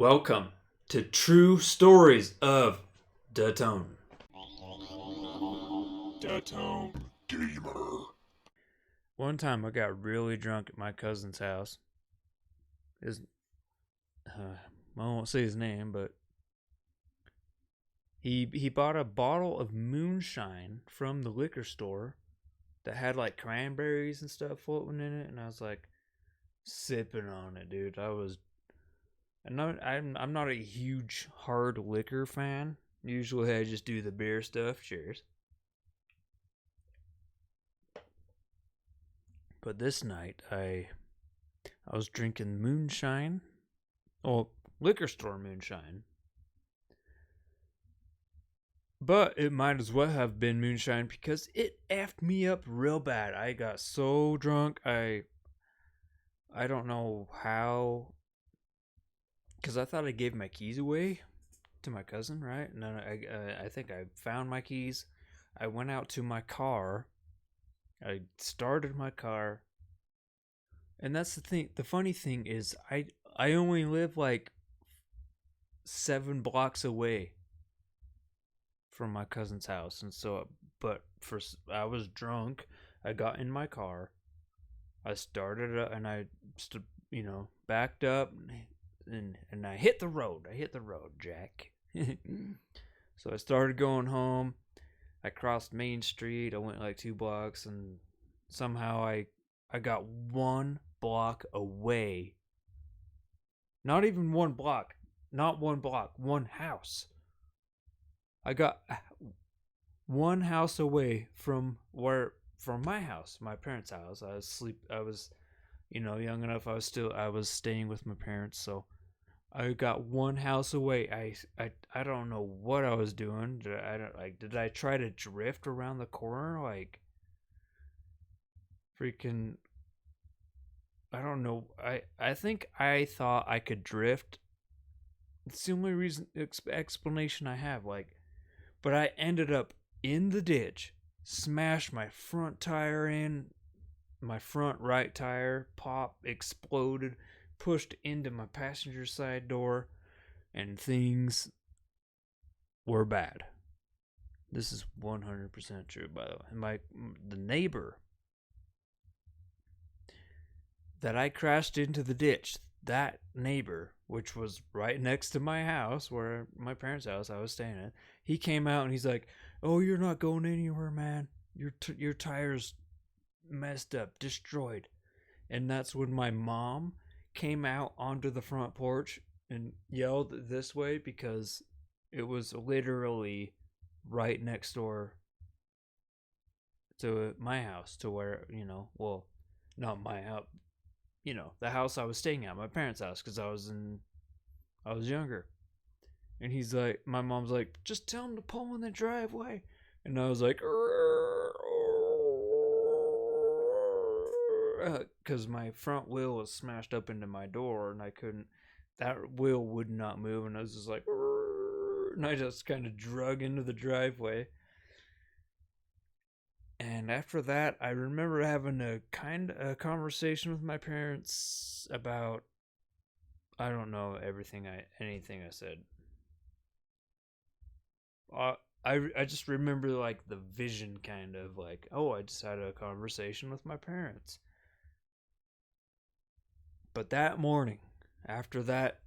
Welcome to True Stories of Datone. Datone Gamer. One time I got really drunk at my cousin's house. His, I won't say his name, but he bought a bottle of moonshine from the liquor store that had like cranberries and stuff floating in it, and I was like sipping on it, dude. I'm not a huge hard liquor fan. Usually I just do the beer stuff. Cheers. But this night I was drinking moonshine. Well, liquor store moonshine. But it might as well have been moonshine because it effed me up real bad. I got so drunk. I don't know how, because I thought I gave my keys away to my cousin, right? And then I think I found my keys. I went out to my car. I started my car. And that's the thing. The funny thing is I only live like 7 blocks away from my cousin's house, and so but for I was drunk. I got in my car. I started it, and backed up, and I hit the road. I hit the road, Jack. So I started going home. I crossed Main Street. I went like 2 blocks, and somehow I got 1 block away. Not even 1 block. Not 1 block. One house. I got one house away from my house, my parents' house. I was young enough. I was staying with my parents, so I got one house away. I don't know what I was doing. Did I try to drift around the corner like freaking I don't know. I think I thought I could drift. It's the only explanation I have, but I ended up in the ditch, smashed my front tire in, my front right tire, pop, exploded, pushed into my passenger side door, and things were bad. This is 100% true, by the way. The neighbor that I crashed into the ditch, that neighbor, which was right next to my house, where my parents' house I was staying at, he came out and he's like, "Oh, you're not going anywhere, man. Your tires messed up, destroyed." And that's when my mom came out onto the front porch and yelled this way because it was literally right next door to my house, to where, well, not my house, the house I was staying at, my parents' house, because I was younger. And my mom's like, "Just tell him to pull in the driveway." And I was like, because my front wheel was smashed up into my door, and that wheel would not move, and I was just like, and I just kind of drug into the driveway. And after that, I remember having a conversation with my parents about, I don't know, anything I said. Uh, I just remember like the vision, kind of like, oh, I just had a conversation with my parents. But that morning, after that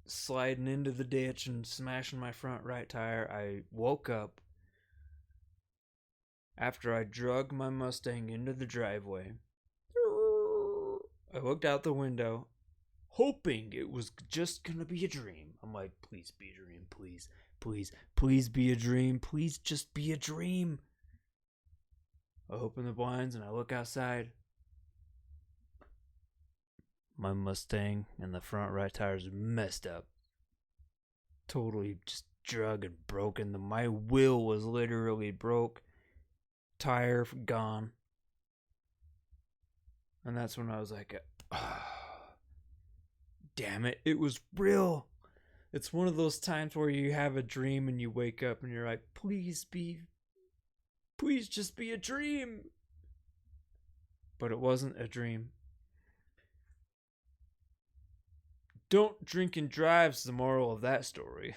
sliding into the ditch and smashing my front right tire, I woke up after I drug my Mustang into the driveway. I looked out the window, hoping it was just gonna be a dream. I'm like, please be a dream, please, please, please be a dream, please just be a dream. I open the blinds and I look outside. My Mustang and the front right tires messed up. Totally just drug and broken. My wheel was literally broke. Tire gone. And that's when I was like, oh, damn it, it was real. It's one of those times where you have a dream and you wake up and you're like, please just be a dream. But it wasn't a dream. Don't drink and drive's the moral of that story.